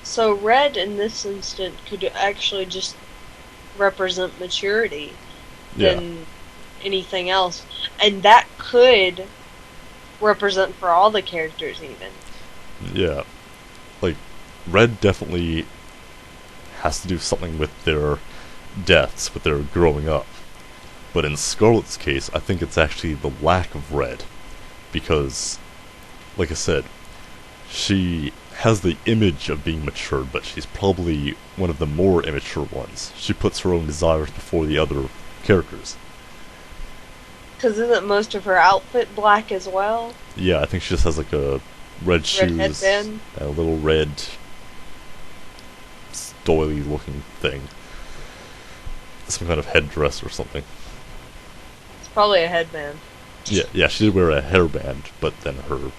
So red in this instant could actually just represent maturity Yeah, than anything else. And that could represent for all the characters even. yeah. Like, Red definitely has to do something with their deaths, with their growing up. But in Scarlet's case, I think it's actually the lack of Red. Because, like I said, she has the image of being mature, but she's probably one of the more immature ones. She puts her own desires before the other characters. Because isn't most of her outfit black as well? Yeah, I think she just has like a red Red shoes, headband. a little red doily looking thing. Some kind of headdress or something. It's probably a headband. Yeah, she did wear a hairband, but then her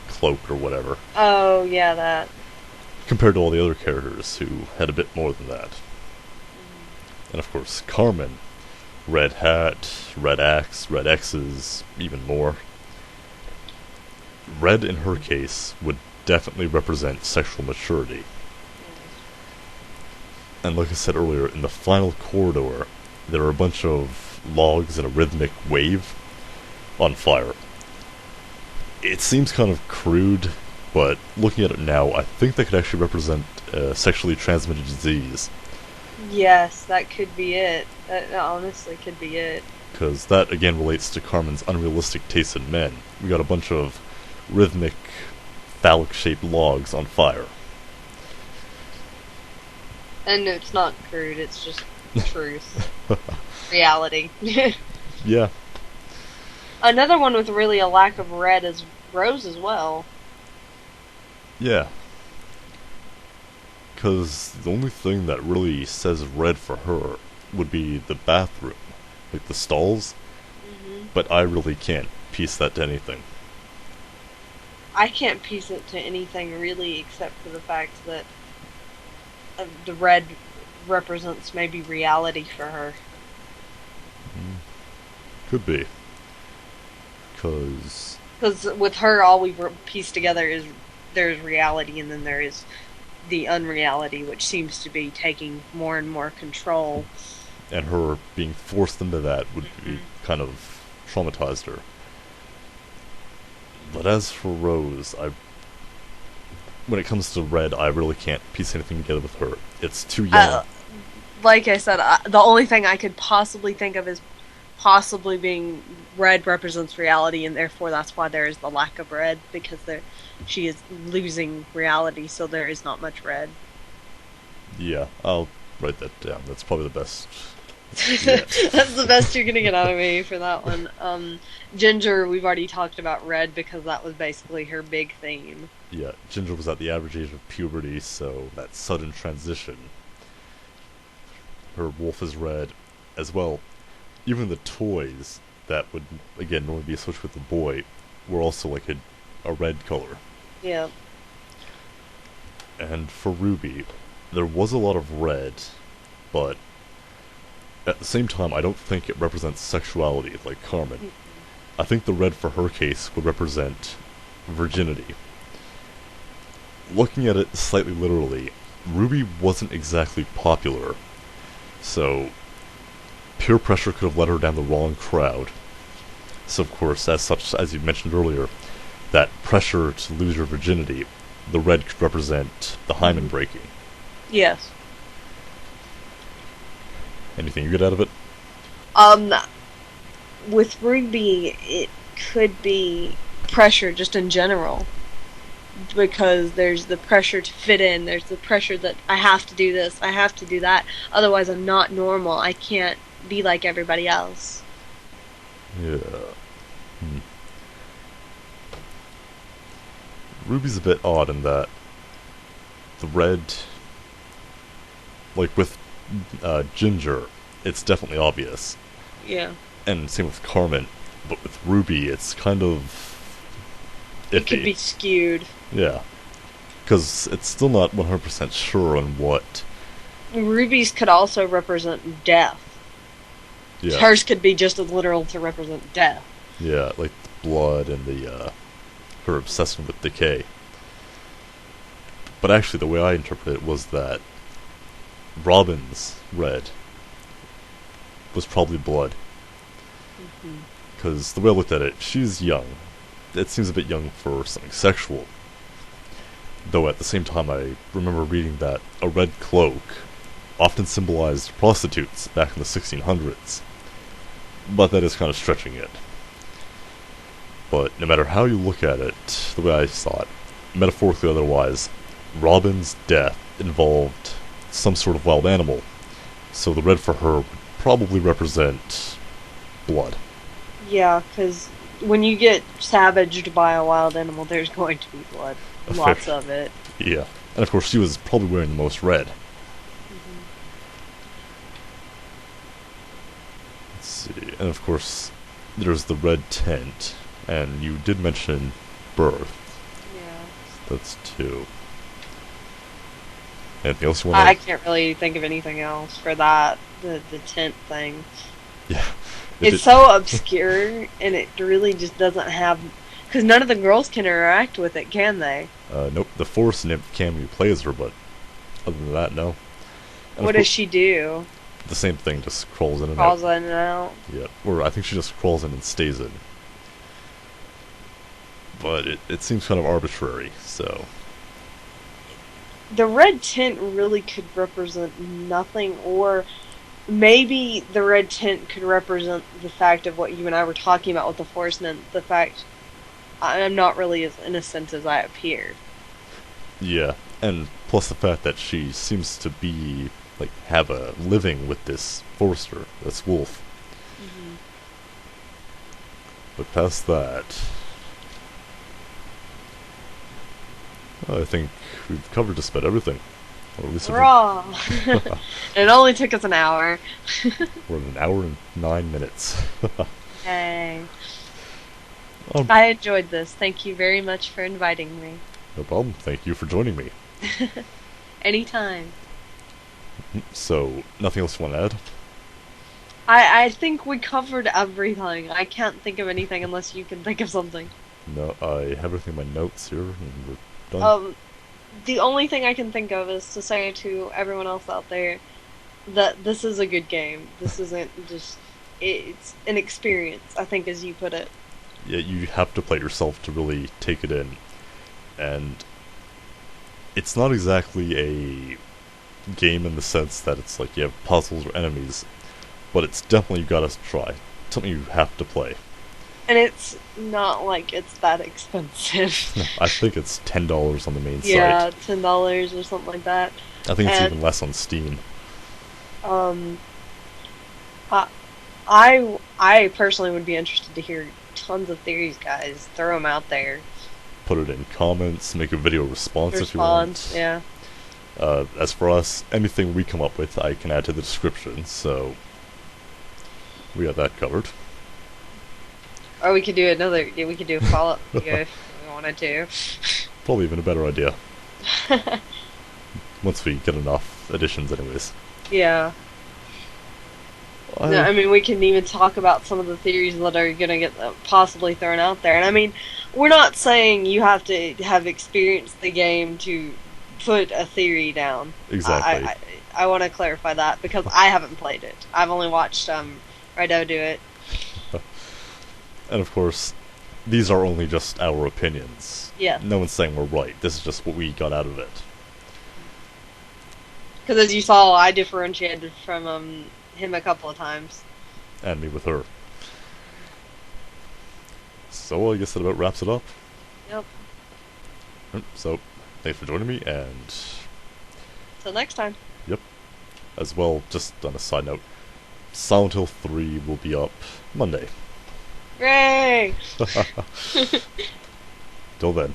cloak or whatever. Oh, yeah, that. Compared to all the other characters who had a bit more than that. And of course, Carmen. Red hat, red axe, red X's, even more. Red in her case would definitely represent sexual maturity. And like I said earlier, in the final corridor, there are a bunch of logs in a rhythmic wave on fire. It seems kind of crude, but looking at it now, I think that could actually represent a sexually transmitted disease. Yes, that could be it. That honestly could be it. Because that again relates to Carmen's unrealistic taste in men. We got a bunch of rhythmic, phallic shaped logs on fire. And it's not crude, it's just truth. Reality. Yeah, Another one with really a lack of red is Rose as well. yeah. Because the only thing that really says red for her would be the bathroom, like the stalls, hmm but I really can't piece that to anything. I can't piece it to anything really except for the fact that the red represents maybe reality for her. Could be. Because, Because with her, all we've pieced together is there's reality and then there is the unreality, which seems to be taking more and more control. and her being forced into that would be hmm kind of traumatized her. But as for Rose, when it comes to Red, I really can't piece anything together with her. It's too young. Uh, like I said, the only thing I could possibly think of is possibly being red represents reality, and therefore that's why there is the lack of red because she is losing reality, so there is not much red. Yeah, I'll write that down. That's probably the best yet. That's the best you're gonna get out of me for that one. Ginger, we've already talked about red because that was basically her big theme. Yeah, Ginger was at the average age of puberty, so that sudden transition. Her wolf is red. As well, even the toys that would, again, normally be associated with the boy were also like a red color. Yeah. And for Ruby, there was a lot of red, but at the same time, I don't think it represents sexuality like Carmen. I think the red for her case would represent virginity. Looking at it slightly literally, Ruby wasn't exactly popular, so peer pressure could have led her down the wrong crowd. So, of course, as such, as you mentioned earlier, that pressure to lose your virginity, the red could represent the hymen breaking. Yes. Anything you get out of it? Um, with Ruby, it could be pressure just in general. Because there's the pressure to fit in, there's the pressure that I have to do this, I have to do that, otherwise I'm not normal, I can't be like everybody else. Yeah. Hmm. Ruby's a bit odd in that the red, like with Ginger, it's definitely obvious, Yeah. and same with Carmen. But with Ruby, it's kind of It could iffy. be skewed. Yeah, because it's still not 100% sure on what. Rubies could also represent death. Yeah, Hers could be just as literal to represent death. yeah, like the blood and the her obsession with decay. But actually, the way I interpret it was that Robin's red was probably blood. Hmm. Because the way I looked at it, she's young. It seems a bit young for something sexual. Though at the same time, I remember reading that a red cloak often symbolized prostitutes back in the 1600s. But that is kind of stretching it. But no matter how you look at it, the way I saw it, metaphorically or otherwise, Robin's death involved some sort of wild animal. So the red for her would probably represent blood. Yeah, because when you get savaged by a wild animal, there's going to be blood. Lots of it. Yeah. And of course, she was probably wearing the most red. Hmm. Let's see. And of course, there's the red tent. And you did mention birth. Yeah. That's two. Anything else you want I to... can't really think of anything else for that. The tent thing. Yeah. It's so obscure, and it really just doesn't have. Because none of the girls can interact with it, can they? Nope. The forest nymph Cammy plays her, but other than that, no. And What does she do? the same thing, just crawls in and Crawls out. in and out. Yeah. Or I think she just crawls in and stays in. But it seems kind of arbitrary, so... The red tent really could represent nothing, or maybe the red tent could represent the fact of what you and I were talking about with the forest nymph, the fact I'm not really as innocent as I appear. Yeah, and plus the fact that she seems to be, like, have a living with this forester, this wolf. Hmm. But past that... I think we've covered just about everything. Or at least Raw! It only took us an hour. we're at an hour and 9 minutes. Hey. Um, I enjoyed this. Thank you very much for inviting me. no problem. Thank you for joining me. Anytime. So, nothing else you want to add? I think we covered everything. I can't think of anything unless you can think of something. No, I have everything in my notes here, and we're done. The only thing I can think of is to say to everyone else out there that this is a good game. This isn't just... It's an experience, I think, as you put it. Yeah, you have to play it yourself to really take it in. And it's not exactly a game in the sense that it's like you have puzzles or enemies, but it's definitely you gotta try. Something you have to play. And it's not like it's that expensive. I think it's $10 on the main Yeah, site. $10 or something like that. I think it's And, even less on Steam. Um, I personally would be interested to hear tons of theories, guys. Throw them out there. Put it in comments, make a video response if you want. Yeah. As for us, anything we come up with I can add to the description, so we got that covered. Or we could do another. Yeah, we could do a follow-up video if we wanted to. Probably even a better idea. Once we get enough editions anyways. Yeah. No, I mean, we can even talk about some of the theories that are going to get possibly thrown out there. And I mean, we're not saying you have to have experienced the game to put a theory down. Exactly. I want to clarify that because I haven't played it. I've only watched Rido do it. And of course, these are only just our opinions. Yeah. No one's saying we're right. This is just what we got out of it. Because as you saw, I differentiated from him a couple of times. And me with her. So I guess that about wraps it up. Yep. So, thanks for joining me, and Till next time. as well, just on a side note, Silent Hill 3 will be up Monday. Yay! Till then.